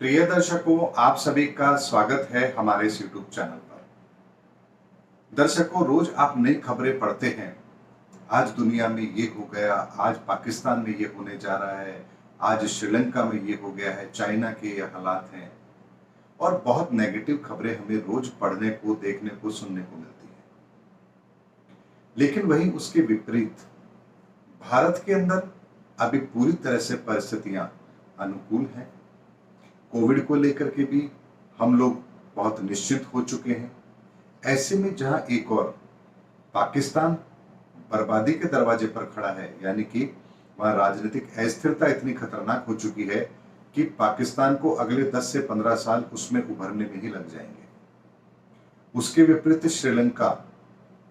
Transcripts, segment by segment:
प्रिय दर्शकों, आप सभी का स्वागत है हमारे इस YouTube चैनल पर। दर्शकों, रोज आप नई खबरें पढ़ते हैं। आज दुनिया में ये हो गया, आज पाकिस्तान में ये होने जा रहा है, आज श्रीलंका में ये हो गया है, चाइना के ये हालात हैं और बहुत नेगेटिव खबरें हमें रोज पढ़ने को, देखने को, सुनने को मिलती हैं। लेकिन वहीं उसके विपरीत भारत के अंदर अभी पूरी तरह से परिस्थितियां अनुकूल हैं। कोविड को लेकर के भी हम लोग बहुत निश्चिंत हो चुके हैं। ऐसे में जहां एक और पाकिस्तान बर्बादी के दरवाजे पर खड़ा है, यानी कि वहां राजनीतिक अस्थिरता इतनी खतरनाक हो चुकी है कि पाकिस्तान को अगले 10 से 15 साल उसमें उभरने में ही लग जाएंगे। उसके विपरीत श्रीलंका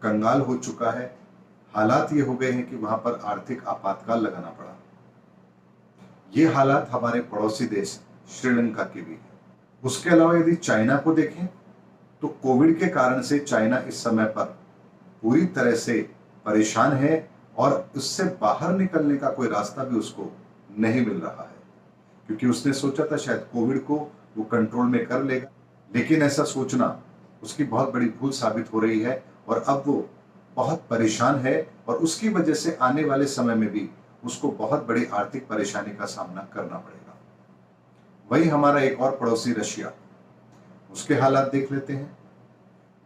कंगाल हो चुका है। हालात ये हो गए हैं कि वहां पर आर्थिक आपातकाल लगाना पड़ा। ये हालात हमारे पड़ोसी देश श्रीलंका के भी है। उसके अलावा यदि चाइना को देखें तो कोविड के कारण से चाइना इस समय पर पूरी तरह से परेशान है और उससे बाहर निकलने का कोई रास्ता भी उसको नहीं मिल रहा है, क्योंकि उसने सोचा था शायद कोविड को वो कंट्रोल में कर लेगा, लेकिन ऐसा सोचना उसकी बहुत बड़ी भूल साबित हो रही है और अब वो बहुत परेशान है और उसकी वजह से आने वाले समय में भी उसको बहुत बड़ी आर्थिक परेशानी का सामना करना पड़ेगा। वही हमारा एक और पड़ोसी रशिया, उसके हालात देख लेते हैं।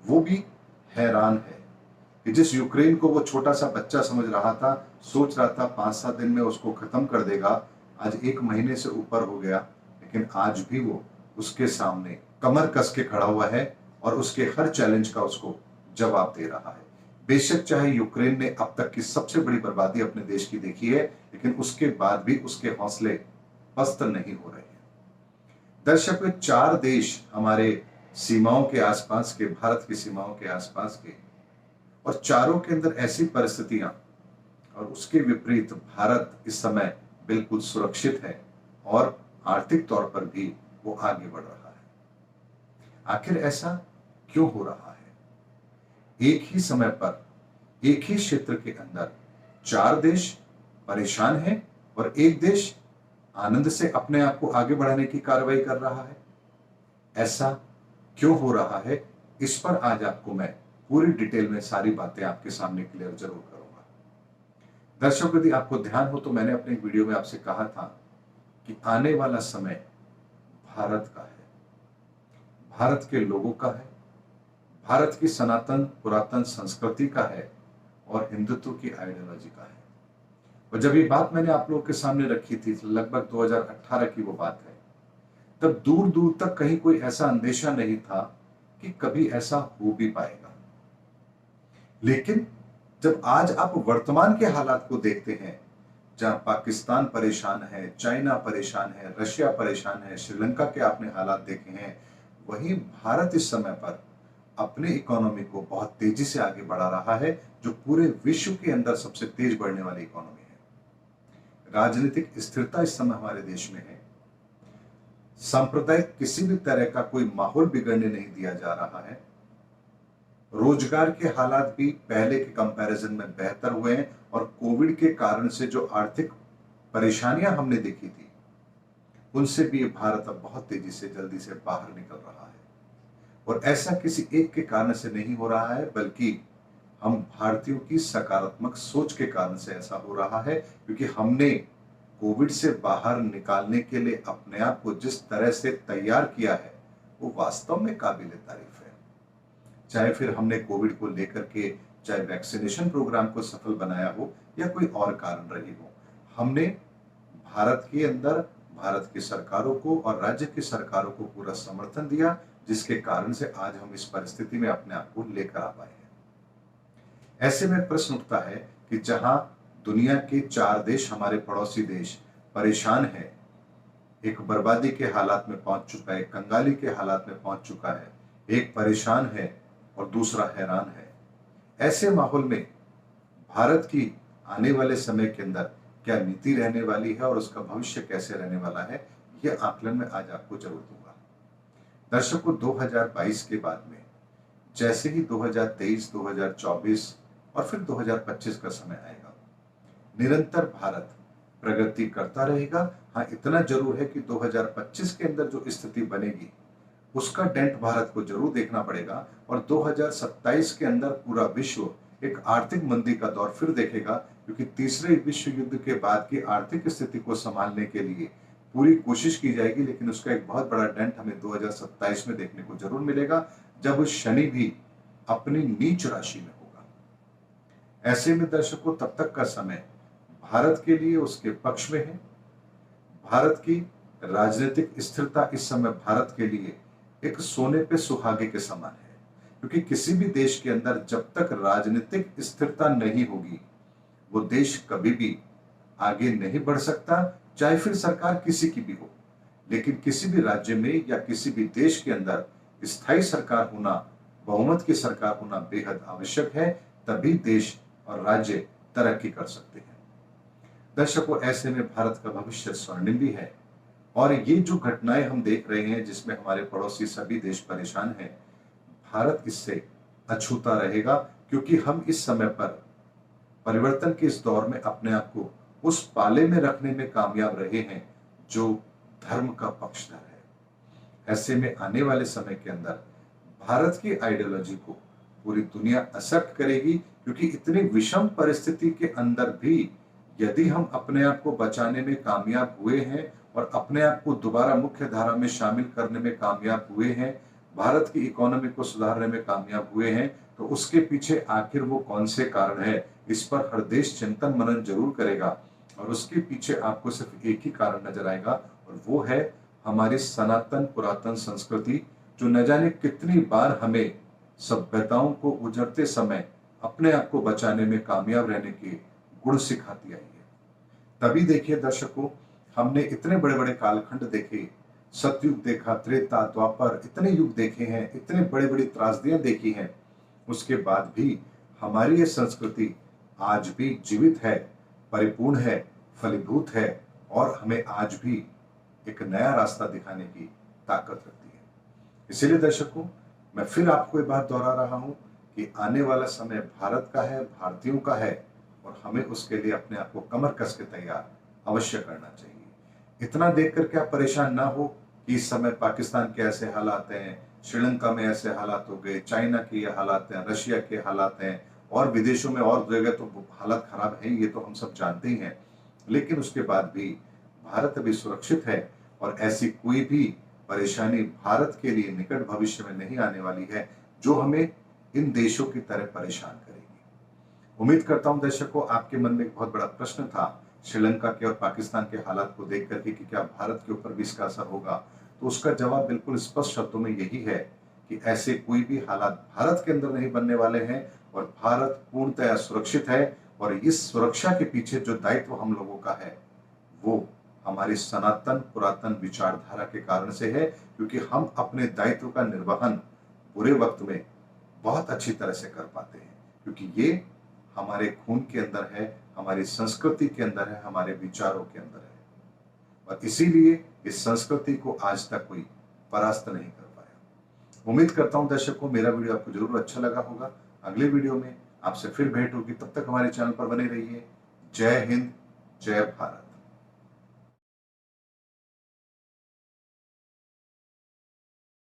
वो भी हैरान है कि जिस यूक्रेन को वो छोटा सा बच्चा समझ रहा था, सोच रहा था 5-7 दिन में उसको खत्म कर देगा, आज 1 महीने से ऊपर हो गया, लेकिन आज भी वो उसके सामने कमर कस के खड़ा हुआ है और उसके हर चैलेंज का उसको जवाब दे रहा है। बेशक चाहे यूक्रेन ने अब तक की सबसे बड़ी बर्बादी अपने देश की देखी है, लेकिन उसके बाद भी उसके हौसले पस्त नहीं हो रहे हैं। दर्शकों, 4 देश हमारे सीमाओं के आसपास के, भारत की सीमाओं के आसपास के, और चारों के अंदर ऐसी परिस्थितियां और उसके विपरीत भारत इस समय बिल्कुल सुरक्षित है और आर्थिक तौर पर भी वो आगे बढ़ रहा है। आखिर ऐसा क्यों हो रहा है? एक ही समय पर, एक ही क्षेत्र के अंदर 4 देश परेशान हैं और एक देश आनंद से अपने आप को आगे बढ़ाने की कार्रवाई कर रहा है। ऐसा क्यों हो रहा है, इस पर आज आपको मैं पूरी डिटेल में सारी बातें आपके सामने क्लियर जरूर करूंगा। दर्शकों, यदि आपको ध्यान हो तो मैंने अपने वीडियो में आपसे कहा था कि आने वाला समय भारत का है, भारत के लोगों का है, भारत की सनातन पुरातन संस्कृति का है और हिंदुत्व की आइडियोलॉजी का है। और जब ये बात मैंने आप लोगों के सामने रखी थी, लगभग 2018 की वो बात है, तब दूर दूर तक कहीं कोई ऐसा अंदेशा नहीं था कि कभी ऐसा हो भी पाएगा। लेकिन जब आज आप वर्तमान के हालात को देखते हैं, जहां पाकिस्तान परेशान है, चाइना परेशान है, रशिया परेशान है, श्रीलंका के आपने हालात देखे हैं, वहीं भारत इस समय पर अपने इकोनॉमी को बहुत तेजी से आगे बढ़ा रहा है, जो पूरे विश्व के अंदर सबसे तेज बढ़ने वाली इकोनॉमी है। राजनीतिक स्थिरता इस समय हमारे देश में है। सांप्रदायिक किसी भी तरह का कोई माहौल बिगड़ने नहीं दिया जा रहा है। रोजगार के हालात भी पहले के कंपैरिजन में बेहतर हुए हैं और कोविड के कारण से जो आर्थिक परेशानियां हमने देखी थी, उनसे भी ये भारत अब बहुत तेजी से, जल्दी से बाहर निकल रहा है। और ऐसा किसी एक के कारण से नहीं हो रहा है, बल्कि हम भारतीयों की सकारात्मक सोच के कारण से ऐसा हो रहा है, क्योंकि हमने कोविड से बाहर निकालने के लिए अपने आप को जिस तरह से तैयार किया है, वो वास्तव में काबिल तारीफ है। चाहे फिर हमने कोविड को लेकर के, चाहे वैक्सीनेशन प्रोग्राम को सफल बनाया हो या कोई और कारण रही हो, हमने भारत के अंदर भारत की सरकारों को और राज्य की सरकारों को पूरा समर्थन दिया, जिसके कारण से आज हम इस परिस्थिति में अपने आप को लेकर आ पाए हैं। ऐसे में प्रश्न उठता है कि जहां दुनिया के 4 देश, हमारे पड़ोसी देश परेशान है, एक बर्बादी के हालात में पहुंच चुका है, कंगाली के हालात में पहुंच चुका है, एक परेशान है और दूसरा हैरान है। ऐसे माहौल में भारत की आने वाले समय के अंदर क्या नीति रहने वाली है और उसका भविष्य कैसे रहने वाला है, यह आकलन मैं आज आपको जरूर दूंगा। दर्शकों, 2022 के बाद में जैसे ही 2023, 2024 और फिर 2025 का समय आएगा, निरंतर भारत प्रगति करता रहेगा। हाँ, इतना जरूर है कि 2025 के अंदर जो स्थिति बनेगी उसका डेंट भारत को जरूर देखना पड़ेगा और 2027 के अंदर पूरा विश्व एक आर्थिक मंदी का दौर फिर देखेगा, क्योंकि तीसरे विश्व युद्ध के बाद की आर्थिक स्थिति को संभालने के लिए पूरी कोशिश की जाएगी, लेकिन उसका एक बहुत बड़ा डेंट हमें 2027 में देखने को जरूर मिलेगा, जब शनि भी अपनी नीच राशि में होगा। ऐसे में दर्शकों, तब तक का समय भारत के लिए उसके पक्ष में है। भारत की राजनीतिक स्थिरता इस समय भारत के लिए एक सोने पे सुहागे के समान है, क्योंकि किसी भी देश के अंदर जब तक राजनीतिक स्थिरता नहीं होगी वो देश कभी भी आगे नहीं बढ़ सकता, चाहे फिर सरकार किसी की भी हो। लेकिन किसी भी राज्य में या किसी भी देश के अंदर स्थायी सरकार होना, बहुमत की सरकार होना बेहद आवश्यक है, तभी देश और राज्य तरक्की कर सकते हैं। दर्शकों, ऐसे में भारत का भविष्य स्वर्णिम भी है और ये जो घटनाएं हम देख रहे हैं जिसमें हमारे पड़ोसी सभी देश परेशान हैं, भारत इससे अछूता रहेगा, क्योंकि हम इस समय पर परिवर्तन के इस दौर में अपने आप को उस पाले में रखने में कामयाब रहे हैं जो धर्म का पक्षधर है। ऐसे में आने वाले समय के अंदर भारत की आइडियोलॉजी को पूरी दुनिया एक्सेप्ट करेगी, क्योंकि इतनी विषम परिस्थिति के अंदर भी यदि हम अपने आप को बचाने में कामयाब हुए हैं और अपने आप को दोबारा मुख्य धारा में शामिल करने में कामयाब हुए हैं, भारत की इकोनॉमी को सुधारने में कामयाब हुए हैं, तो उसके पीछे आखिर वो कौन से कारण है, इस पर हर देश चिंतन मनन जरूर करेगा। और उसके पीछे आपको सिर्फ एक ही कारण नजर आएगा, और वो है हमारी सनातन पुरातन संस्कृति, जो न जाने कितनी बार हमें सभ्यताओं को उजड़ते समय अपने आप को बचाने में कामयाब रहने के गुण सिखाती आई है। तभी देखिए दर्शकों, हमने इतने बड़े बड़े कालखंड देखे, सतयुग देखा, त्रेता, द्वापर, इतने युग देखे हैं, इतने बड़े बड़ी त्रासदियां देखी हैं, उसके बाद भी हमारी ये संस्कृति आज भी जीवित है, परिपूर्ण है, फलीभूत है और हमें आज भी एक नया रास्ता दिखाने की ताकत रखती है। इसीलिए दर्शकों, मैं फिर आपको ये बात दोहरा रहा हूं कि आने वाला समय भारत का है, भारतीयों का है, और हमें उसके लिए अपने आप को कमर कस के तैयार अवश्य करना चाहिए। इतना देख करके आप परेशान ना हो कि इस समय पाकिस्तान के ऐसे हालात हैं, श्रीलंका में ऐसे हालात हो गए, चाइना के ये हालात हैं, रशिया के हालात हैं, और विदेशों में और जगह तो हालत खराब है, ये तो हम सब जानते ही हैं। लेकिन उसके बाद भी भारत अभी सुरक्षित है और ऐसी कोई भी परेशानी भारत के लिए निकट भविष्य में नहीं आने वाली है जो हमें इन देशों की तरह परेशान करेगी। उम्मीद करता हूं दर्शकों, आपके मन में एक बहुत बड़ा प्रश्न था श्रीलंका के और पाकिस्तान के हालात को देख करके कि क्या भारत के ऊपर भी इसका असर होगा, तो उसका जवाब बिल्कुल स्पष्ट शब्दों में यही है कि ऐसे कोई भी हालात भारत के अंदर नहीं बनने वाले हैं और भारत पूर्णतया सुरक्षित है। और इस सुरक्षा के पीछे जो दायित्व हम लोगों का है वो हमारी सनातन पुरातन विचारधारा के कारण से है, क्योंकि हम अपने दायित्व का निर्वहन बुरे वक्त में बहुत अच्छी तरह से कर पाते हैं, क्योंकि ये हमारे खून के अंदर है, हमारी संस्कृति के अंदर है, हमारे विचारों के अंदर है, और इसीलिए इस संस्कृति को आज तक कोई परास्त नहीं कर पाया। उम्मीद करता हूं दर्शकों, मेरा वीडियो आपको जरूर अच्छा लगा होगा। अगले वीडियो में आपसे फिर भेंट होगी, तब तक हमारे चैनल पर बने रहिए। जय हिंद, जय भारत।